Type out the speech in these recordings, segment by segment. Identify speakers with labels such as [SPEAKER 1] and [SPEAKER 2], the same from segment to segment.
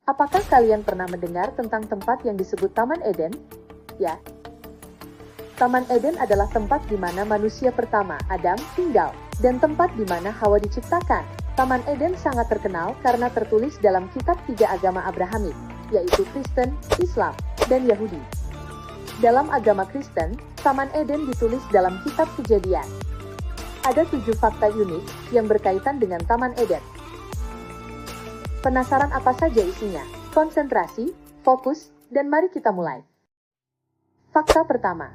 [SPEAKER 1] Apakah kalian pernah mendengar tentang tempat yang disebut Taman Eden? Ya, Taman Eden adalah tempat di mana manusia pertama, Adam, tinggal, dan tempat di mana Hawa diciptakan. Taman Eden sangat terkenal karena tertulis dalam kitab tiga agama Abrahamik, yaitu Kristen, Islam, dan Yahudi. Dalam agama Kristen, Taman Eden ditulis dalam kitab Kejadian. Ada 7 fakta unik yang berkaitan dengan Taman Eden. Penasaran apa saja isinya? Konsentrasi, fokus, dan mari kita mulai. Fakta pertama.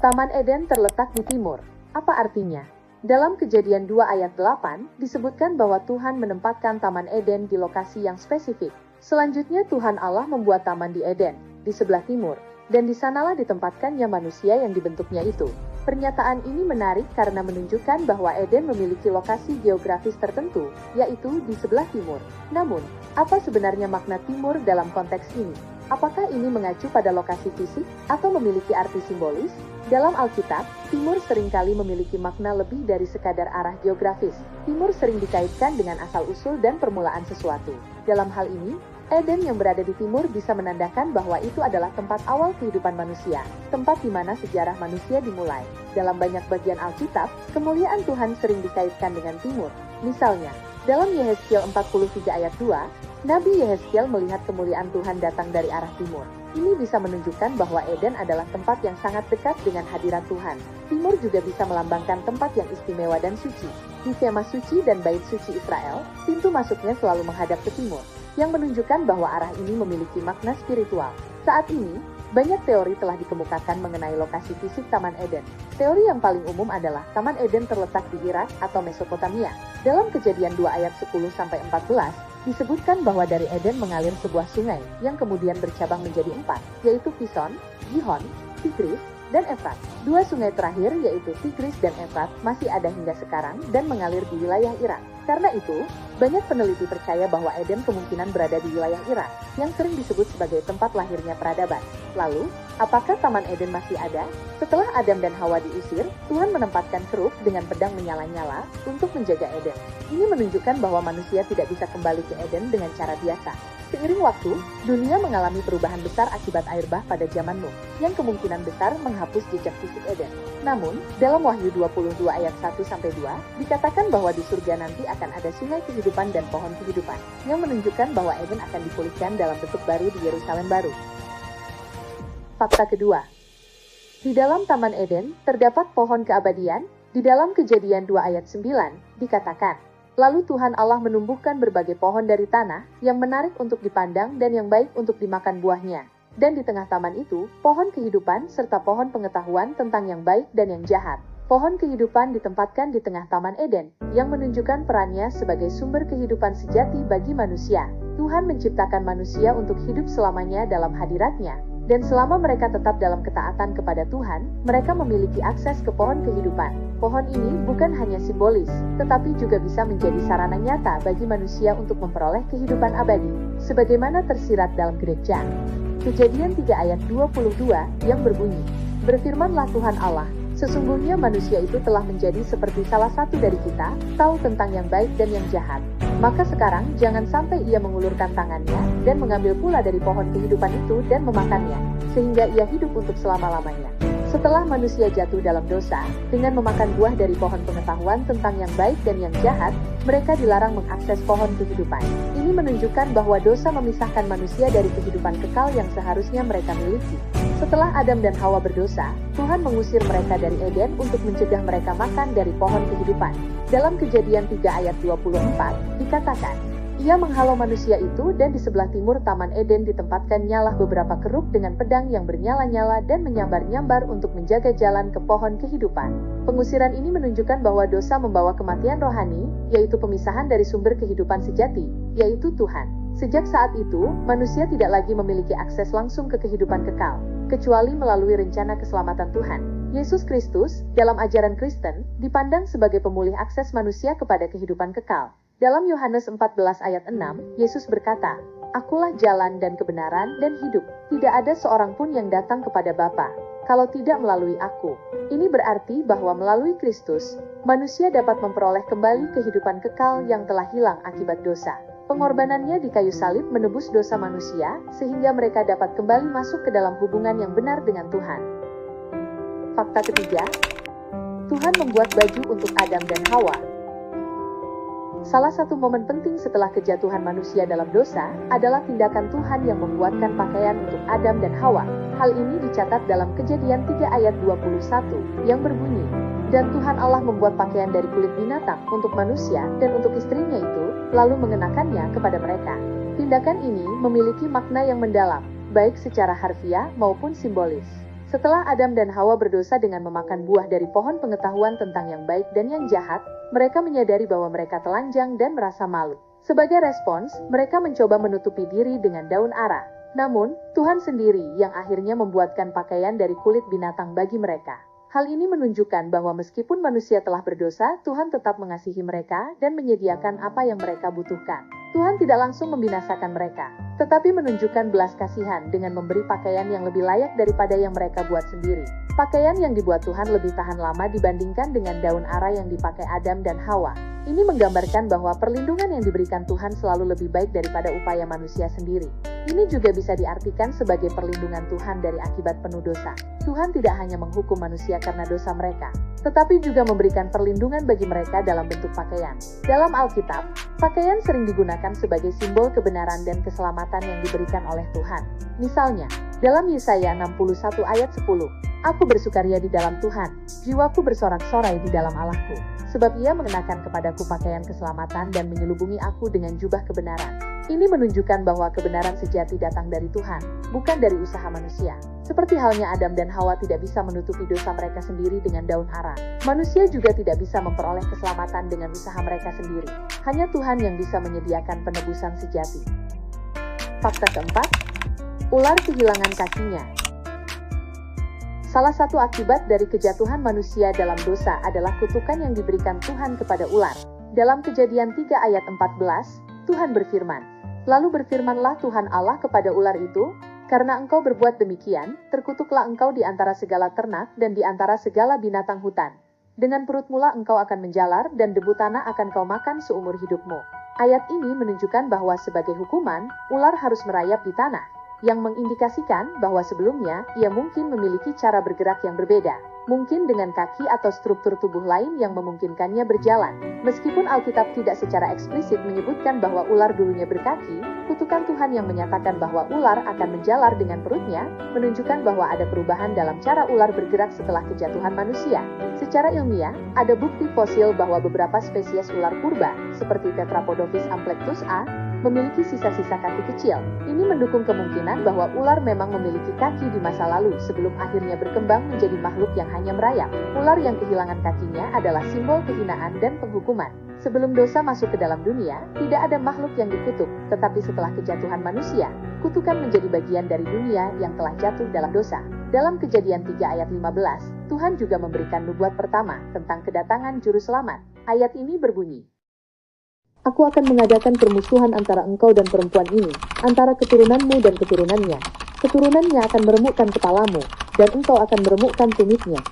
[SPEAKER 1] Taman Eden terletak di timur. Apa artinya? Dalam Kejadian 2 ayat 8, disebutkan bahwa Tuhan menempatkan Taman Eden di lokasi yang spesifik. Selanjutnya Tuhan Allah membuat taman di Eden, di sebelah timur, dan di sanalah ditempatkannya manusia yang dibentuknya itu. Pernyataan ini menarik karena menunjukkan bahwa Eden memiliki lokasi geografis tertentu, yaitu di sebelah timur. Namun, apa sebenarnya makna timur dalam konteks ini? Apakah ini mengacu pada lokasi fisik atau memiliki arti simbolis? Dalam Alkitab, timur seringkali memiliki makna lebih dari sekadar arah geografis. Timur sering dikaitkan dengan asal-usul dan permulaan sesuatu. Dalam hal ini, Eden yang berada di timur bisa menandakan bahwa itu adalah tempat awal kehidupan manusia, tempat di mana sejarah manusia dimulai. Dalam banyak bagian Alkitab, kemuliaan Tuhan sering dikaitkan dengan timur. Misalnya, dalam Yehezkiel 43 ayat 2, Nabi Yehezkiel melihat kemuliaan Tuhan datang dari arah timur. Ini bisa menunjukkan bahwa Eden adalah tempat yang sangat dekat dengan hadirat Tuhan. Timur juga bisa melambangkan tempat yang istimewa dan suci. Di kemah suci dan bait suci Israel, pintu masuknya selalu menghadap ke timur, yang menunjukkan bahwa arah ini memiliki makna spiritual. Saat ini, banyak teori telah dikemukakan mengenai lokasi fisik Taman Eden. Teori yang paling umum adalah Taman Eden terletak di Irak atau Mesopotamia. Dalam Kejadian 2 ayat 10-14, disebutkan bahwa dari Eden mengalir sebuah sungai yang kemudian bercabang menjadi 4, yaitu Pison, Gihon, Tigris, dan Efrat. 2 sungai terakhir yaitu Tigris dan Efrat masih ada hingga sekarang dan mengalir di wilayah Irak. Karena itu, banyak peneliti percaya bahwa Eden kemungkinan berada di wilayah Irak, yang sering disebut sebagai tempat lahirnya peradaban. Lalu, apakah Taman Eden masih ada? Setelah Adam dan Hawa diusir, Tuhan menempatkan kerub dengan pedang menyala-nyala untuk menjaga Eden. Ini menunjukkan bahwa manusia tidak bisa kembali ke Eden dengan cara biasa. Seiring waktu, dunia mengalami perubahan besar akibat air bah pada zaman Nuh, yang kemungkinan besar menghapus jejak fisik Eden. Namun, dalam Wahyu 22 ayat 1-2, dikatakan bahwa di surga nanti akan ada sungai kehidupan dan pohon kehidupan, yang menunjukkan bahwa Eden akan dipulihkan dalam bentuk baru di Yerusalem baru. Fakta kedua. Di dalam Taman Eden, terdapat pohon keabadian. Di dalam Kejadian 2 ayat 9, dikatakan, lalu Tuhan Allah menumbuhkan berbagai pohon dari tanah, yang menarik untuk dipandang dan yang baik untuk dimakan buahnya. Dan di tengah taman itu, pohon kehidupan serta pohon pengetahuan tentang yang baik dan yang jahat. Pohon kehidupan ditempatkan di tengah Taman Eden, yang menunjukkan perannya sebagai sumber kehidupan sejati bagi manusia. Tuhan menciptakan manusia untuk hidup selamanya dalam hadiratnya, dan selama mereka tetap dalam ketaatan kepada Tuhan, mereka memiliki akses ke pohon kehidupan. Pohon ini bukan hanya simbolis, tetapi juga bisa menjadi sarana nyata bagi manusia untuk memperoleh kehidupan abadi, sebagaimana tersirat dalam gereja. Kejadian 3 ayat 22 yang berbunyi, berfirmanlah Tuhan Allah, sesungguhnya manusia itu telah menjadi seperti salah satu dari kita, tahu tentang yang baik dan yang jahat. Maka sekarang jangan sampai ia mengulurkan tangannya dan mengambil pula dari pohon kehidupan itu dan memakannya, sehingga ia hidup untuk selama-lamanya. Setelah manusia jatuh dalam dosa, dengan memakan buah dari pohon pengetahuan tentang yang baik dan yang jahat, mereka dilarang mengakses pohon kehidupan. Ini menunjukkan bahwa dosa memisahkan manusia dari kehidupan kekal yang seharusnya mereka miliki. Setelah Adam dan Hawa berdosa, Tuhan mengusir mereka dari Eden untuk mencegah mereka makan dari pohon kehidupan. Dalam Kejadian 3 ayat 24, dikatakan, ia menghalau manusia itu dan di sebelah timur Taman Eden ditempatkan nyalah beberapa kerub dengan pedang yang bernyala-nyala dan menyambar-nyambar untuk menjaga jalan ke pohon kehidupan. Pengusiran ini menunjukkan bahwa dosa membawa kematian rohani, yaitu pemisahan dari sumber kehidupan sejati, yaitu Tuhan. Sejak saat itu, manusia tidak lagi memiliki akses langsung ke kehidupan kekal, kecuali melalui rencana keselamatan Tuhan. Yesus Kristus, dalam ajaran Kristen, dipandang sebagai pemulih akses manusia kepada kehidupan kekal. Dalam Yohanes 14 ayat 6, Yesus berkata, Akulah jalan dan kebenaran dan hidup. Tidak ada seorang pun yang datang kepada Bapa, kalau tidak melalui aku. Ini berarti bahwa melalui Kristus, manusia dapat memperoleh kembali kehidupan kekal yang telah hilang akibat dosa. Pengorbanannya di kayu salib menebus dosa manusia, sehingga mereka dapat kembali masuk ke dalam hubungan yang benar dengan Tuhan. Fakta ketiga, Tuhan membuat baju untuk Adam dan Hawa. Salah satu momen penting setelah kejatuhan manusia dalam dosa adalah tindakan Tuhan yang membuatkan pakaian untuk Adam dan Hawa. Hal ini dicatat dalam Kejadian 3 ayat 21 yang berbunyi, "Dan Tuhan Allah membuat pakaian dari kulit binatang untuk manusia dan untuk istrinya itu, lalu mengenakannya kepada mereka." Tindakan ini memiliki makna yang mendalam, baik secara harfiah maupun simbolis. Setelah Adam dan Hawa berdosa dengan memakan buah dari pohon pengetahuan tentang yang baik dan yang jahat, mereka menyadari bahwa mereka telanjang dan merasa malu. Sebagai respons, mereka mencoba menutupi diri dengan daun ara. Namun, Tuhan sendiri yang akhirnya membuatkan pakaian dari kulit binatang bagi mereka. Hal ini menunjukkan bahwa meskipun manusia telah berdosa, Tuhan tetap mengasihi mereka dan menyediakan apa yang mereka butuhkan. Tuhan tidak langsung membinasakan mereka, tetapi menunjukkan belas kasihan dengan memberi pakaian yang lebih layak daripada yang mereka buat sendiri. Pakaian yang dibuat Tuhan lebih tahan lama dibandingkan dengan daun ara yang dipakai Adam dan Hawa. Ini menggambarkan bahwa perlindungan yang diberikan Tuhan selalu lebih baik daripada upaya manusia sendiri. Ini juga bisa diartikan sebagai perlindungan Tuhan dari akibat penuh dosa. Tuhan tidak hanya menghukum manusia karena dosa mereka, tetapi juga memberikan perlindungan bagi mereka dalam bentuk pakaian. Dalam Alkitab, pakaian sering digunakan sebagai simbol kebenaran dan keselamatan yang diberikan oleh Tuhan. Misalnya, dalam Yesaya 61 ayat 10, "Aku bersukaria di dalam Tuhan, jiwaku bersorak-sorai di dalam Allahku. Sebab ia mengenakan kepadaku pakaian keselamatan dan menyelubungi aku dengan jubah kebenaran." Ini menunjukkan bahwa kebenaran sejati datang dari Tuhan, bukan dari usaha manusia. Seperti halnya Adam dan Hawa tidak bisa menutupi dosa mereka sendiri dengan daun ara, manusia juga tidak bisa memperoleh keselamatan dengan usaha mereka sendiri. Hanya Tuhan yang bisa menyediakan penebusan sejati. Fakta keempat, ular kehilangan kakinya. Salah satu akibat dari kejatuhan manusia dalam dosa adalah kutukan yang diberikan Tuhan kepada ular. Dalam Kejadian 3 ayat 14, Tuhan berfirman, "Lalu berfirmanlah Tuhan Allah kepada ular itu, karena engkau berbuat demikian, terkutuklah engkau di antara segala ternak dan di antara segala binatang hutan. Dengan perut mula engkau akan menjalar dan debu tanah akan kau makan seumur hidupmu." Ayat ini menunjukkan bahwa sebagai hukuman, ular harus merayap di tanah, yang mengindikasikan bahwa sebelumnya ia mungkin memiliki cara bergerak yang berbeda, mungkin dengan kaki atau struktur tubuh lain yang memungkinkannya berjalan. Meskipun Alkitab tidak secara eksplisit menyebutkan bahwa ular dulunya berkaki, kutukan Tuhan yang menyatakan bahwa ular akan menjalar dengan perutnya, menunjukkan bahwa ada perubahan dalam cara ular bergerak setelah kejatuhan manusia. Secara ilmiah, ada bukti fosil bahwa beberapa spesies ular purba, seperti Tetrapodopis amplectus A, memiliki sisa-sisa kaki kecil. Ini mendukung kemungkinan bahwa ular memang memiliki kaki di masa lalu sebelum akhirnya berkembang menjadi makhluk yang hanya merayap. Ular yang kehilangan kakinya adalah simbol kehinaan dan penghukuman. Sebelum dosa masuk ke dalam dunia, tidak ada makhluk yang dikutuk, tetapi setelah kejatuhan manusia, kutukan menjadi bagian dari dunia yang telah jatuh dalam dosa. Dalam Kejadian 3 ayat 15, Tuhan juga memberikan nubuat pertama tentang kedatangan juru selamat. Ayat ini berbunyi, "Aku akan mengadakan permusuhan antara engkau dan perempuan ini, antara keturunanmu dan keturunannya. Keturunannya akan meremukkan kepalamu, dan engkau akan meremukkan tumitnya."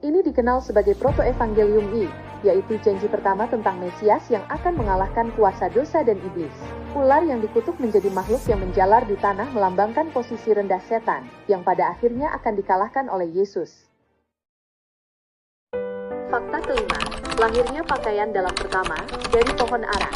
[SPEAKER 1] Ini dikenal sebagai proto-evangelium I, yaitu janji pertama tentang Mesias yang akan mengalahkan kuasa dosa dan iblis. Ular yang dikutuk menjadi makhluk yang menjalar di tanah melambangkan posisi rendah setan, yang pada akhirnya akan dikalahkan oleh Yesus. Fakta kelima, lahirnya pakaian dalam pertama, dari pohon ara.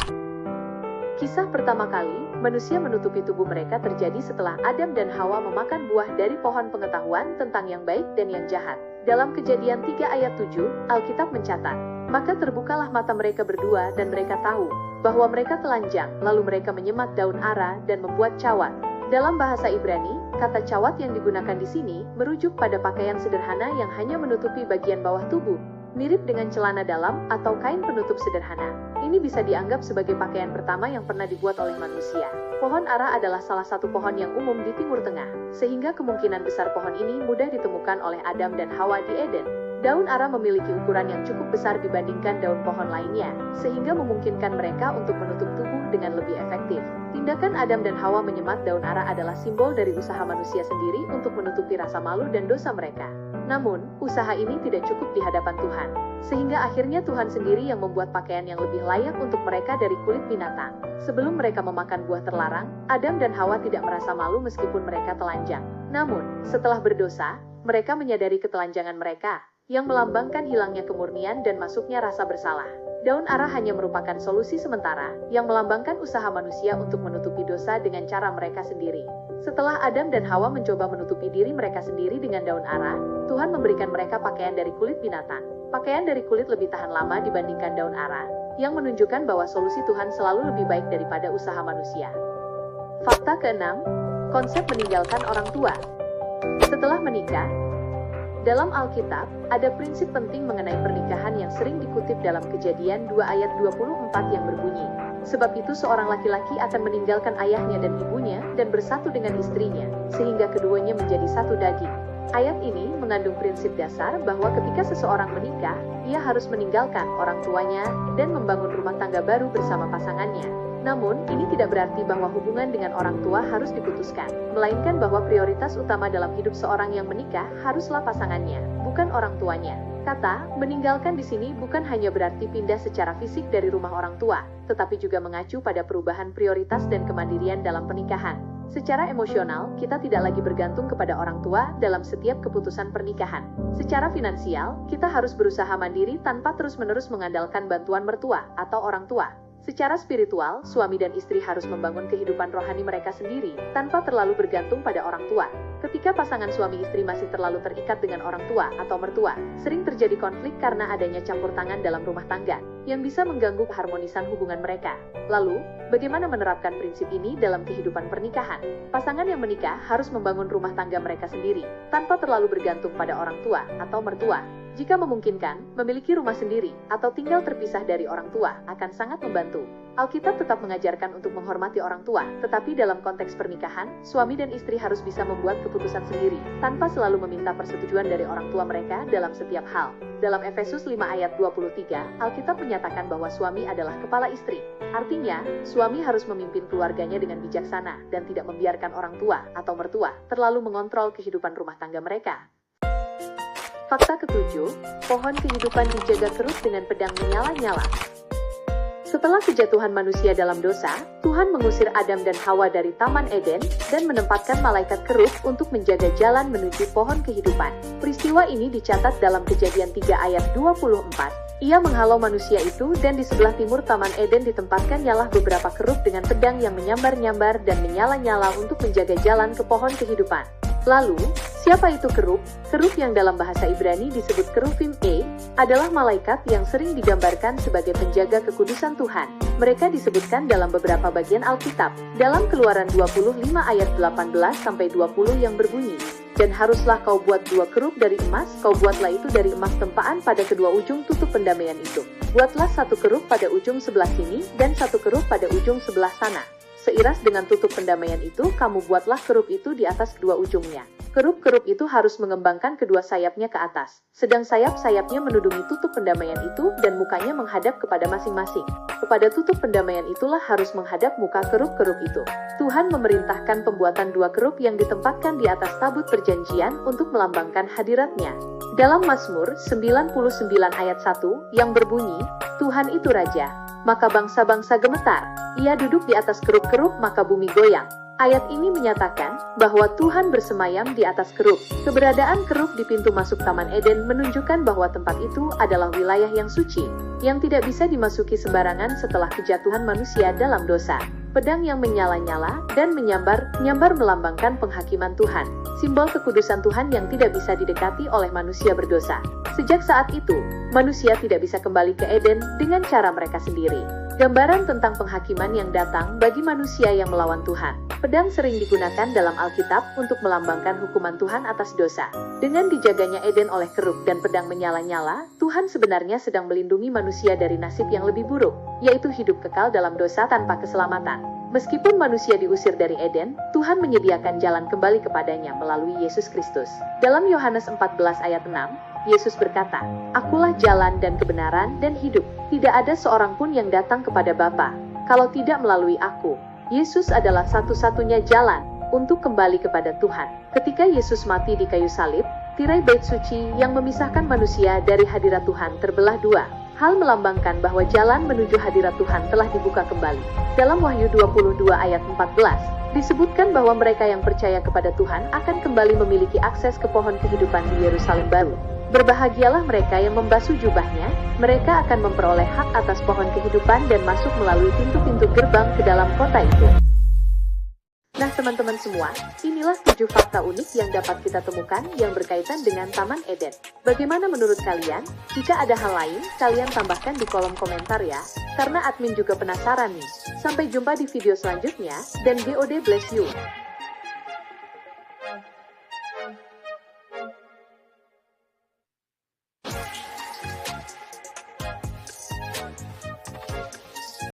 [SPEAKER 1] Kisah pertama kali, manusia menutupi tubuh mereka terjadi setelah Adam dan Hawa memakan buah dari pohon pengetahuan tentang yang baik dan yang jahat. Dalam Kejadian 3 ayat 7, Alkitab mencatat, "Maka terbukalah mata mereka berdua dan mereka tahu bahwa mereka telanjang, lalu mereka menyemat daun ara dan membuat cawat." Dalam bahasa Ibrani, kata cawat yang digunakan di sini merujuk pada pakaian sederhana yang hanya menutupi bagian bawah tubuh, mirip dengan celana dalam atau kain penutup sederhana. Ini bisa dianggap sebagai pakaian pertama yang pernah dibuat oleh manusia. Pohon ara adalah salah satu pohon yang umum di Timur Tengah, sehingga kemungkinan besar pohon ini mudah ditemukan oleh Adam dan Hawa di Eden. Daun ara memiliki ukuran yang cukup besar dibandingkan daun pohon lainnya, sehingga memungkinkan mereka untuk menutup tubuh dengan lebih efektif. Tindakan Adam dan Hawa menyemat daun ara adalah simbol dari usaha manusia sendiri untuk menutupi rasa malu dan dosa mereka. Namun, usaha ini tidak cukup di hadapan Tuhan. Sehingga akhirnya Tuhan sendiri yang membuat pakaian yang lebih layak untuk mereka dari kulit binatang. Sebelum mereka memakan buah terlarang, Adam dan Hawa tidak merasa malu meskipun mereka telanjang. Namun, setelah berdosa, mereka menyadari ketelanjangan mereka, yang melambangkan hilangnya kemurnian dan masuknya rasa bersalah. Daun ara hanya merupakan solusi sementara, yang melambangkan usaha manusia untuk menutupi dosa dengan cara mereka sendiri. Setelah Adam dan Hawa mencoba menutupi diri mereka sendiri dengan daun ara, Tuhan memberikan mereka pakaian dari kulit binatang. Pakaian dari kulit lebih tahan lama dibandingkan daun ara, yang menunjukkan bahwa solusi Tuhan selalu lebih baik daripada usaha manusia. Fakta keenam, konsep meninggalkan orang tua. Setelah menikah, dalam Alkitab, ada prinsip penting mengenai pernikahan yang sering dikutip dalam Kejadian 2 ayat 24 yang berbunyi, "Sebab itu seorang laki-laki akan meninggalkan ayahnya dan ibunya dan bersatu dengan istrinya, sehingga keduanya menjadi satu daging." Ayat ini mengandung prinsip dasar bahwa ketika seseorang menikah, ia harus meninggalkan orang tuanya dan membangun rumah tangga baru bersama pasangannya. Namun, ini tidak berarti bahwa hubungan dengan orang tua harus diputuskan, melainkan bahwa prioritas utama dalam hidup seorang yang menikah haruslah pasangannya, bukan orang tuanya. Kata meninggalkan di sini bukan hanya berarti pindah secara fisik dari rumah orang tua, tetapi juga mengacu pada perubahan prioritas dan kemandirian dalam pernikahan. Secara emosional, kita tidak lagi bergantung kepada orang tua dalam setiap keputusan pernikahan. Secara finansial, kita harus berusaha mandiri tanpa terus-menerus mengandalkan bantuan mertua atau orang tua. Secara spiritual, suami dan istri harus membangun kehidupan rohani mereka sendiri, tanpa terlalu bergantung pada orang tua. Ketika pasangan suami istri masih terlalu terikat dengan orang tua atau mertua, sering terjadi konflik karena adanya campur tangan dalam rumah tangga, yang bisa mengganggu keharmonisan hubungan mereka. Lalu, bagaimana menerapkan prinsip ini dalam kehidupan pernikahan? Pasangan yang menikah harus membangun rumah tangga mereka sendiri, tanpa terlalu bergantung pada orang tua atau mertua. Jika memungkinkan, memiliki rumah sendiri atau tinggal terpisah dari orang tua akan sangat membantu. Alkitab tetap mengajarkan untuk menghormati orang tua, tetapi dalam konteks pernikahan, suami dan istri harus bisa membuat keputusan sendiri, tanpa selalu meminta persetujuan dari orang tua mereka dalam setiap hal. Dalam Efesus 5 ayat 23, Alkitab menyatakan bahwa suami adalah kepala istri. Artinya, suami harus memimpin keluarganya dengan bijaksana dan tidak membiarkan orang tua atau mertua terlalu mengontrol kehidupan rumah tangga mereka. Fakta ketujuh, pohon kehidupan dijaga terus dengan pedang menyala-nyala. Setelah kejatuhan manusia dalam dosa, Tuhan mengusir Adam dan Hawa dari Taman Eden dan menempatkan malaikat kerub untuk menjaga jalan menuju pohon kehidupan. Peristiwa ini dicatat dalam Kejadian 3 ayat 24. Ia menghalau manusia itu dan di sebelah timur Taman Eden ditempatkan ialah beberapa kerub dengan pedang yang menyambar-nyambar dan menyala-nyala untuk menjaga jalan ke pohon kehidupan. Lalu, siapa itu kerub? Kerub yang dalam bahasa Ibrani disebut keruvim adalah malaikat yang sering digambarkan sebagai penjaga kekudusan Tuhan. Mereka disebutkan dalam beberapa bagian Alkitab. Dalam Keluaran 25 ayat 18-20 yang berbunyi, "Dan haruslah kau buat 2 kerub dari emas, kau buatlah itu dari emas tempaan pada kedua ujung tutup pendamaian itu. Buatlah 1 kerub pada ujung sebelah sini dan 1 kerub pada ujung sebelah sana. Seiras dengan tutup pendamaian itu, kamu buatlah kerub itu di atas kedua ujungnya. Kerub-kerub itu harus mengembangkan kedua sayapnya ke atas, sedang sayap-sayapnya menudungi tutup pendamaian itu dan mukanya menghadap kepada masing-masing. Kepada tutup pendamaian itulah harus menghadap muka kerub-kerub itu." Tuhan memerintahkan pembuatan 2 kerub yang ditempatkan di atas tabut perjanjian untuk melambangkan hadirat-Nya. Dalam Mazmur 99 ayat 1 yang berbunyi, "Tuhan itu Raja, maka bangsa-bangsa gemetar. Ia duduk di atas kerub-kerub, maka bumi goyang." Ayat ini menyatakan bahwa Tuhan bersemayam di atas kerub. Keberadaan kerub di pintu masuk Taman Eden menunjukkan bahwa tempat itu adalah wilayah yang suci, yang tidak bisa dimasuki sembarangan setelah kejatuhan manusia dalam dosa. Pedang yang menyala-nyala dan menyambar-nyambar melambangkan penghakiman Tuhan, simbol kekudusan Tuhan yang tidak bisa didekati oleh manusia berdosa. Sejak saat itu, manusia tidak bisa kembali ke Eden dengan cara mereka sendiri. Gambaran tentang penghakiman yang datang bagi manusia yang melawan Tuhan. Pedang sering digunakan dalam Alkitab untuk melambangkan hukuman Tuhan atas dosa. Dengan dijaganya Eden oleh kerub dan pedang menyala-nyala, Tuhan sebenarnya sedang melindungi manusia dari nasib yang lebih buruk, yaitu hidup kekal dalam dosa tanpa keselamatan. Meskipun manusia diusir dari Eden, Tuhan menyediakan jalan kembali kepadanya melalui Yesus Kristus. Dalam Yohanes 14 ayat 6, Yesus berkata, "Akulah jalan dan kebenaran dan hidup. Tidak ada seorang pun yang datang kepada Bapa kalau tidak melalui aku." Yesus adalah satu-satunya jalan untuk kembali kepada Tuhan. Ketika Yesus mati di kayu salib, Tirai bait suci yang memisahkan manusia dari hadirat Tuhan terbelah dua. Hal melambangkan bahwa jalan menuju hadirat Tuhan telah dibuka kembali. Dalam Wahyu 22 ayat 14, disebutkan bahwa mereka yang percaya kepada Tuhan akan kembali memiliki akses ke pohon kehidupan di Yerusalem baru. Berbahagialah mereka yang membasuh jubahnya, mereka akan memperoleh hak atas pohon kehidupan dan masuk melalui pintu-pintu gerbang ke dalam kota itu. Nah teman-teman semua, inilah 7 fakta unik yang dapat kita temukan yang berkaitan dengan Taman Eden. Bagaimana menurut kalian? Jika ada hal lain, kalian tambahkan di kolom komentar ya, karena admin juga penasaran nih. Sampai jumpa di video selanjutnya, dan God bless you.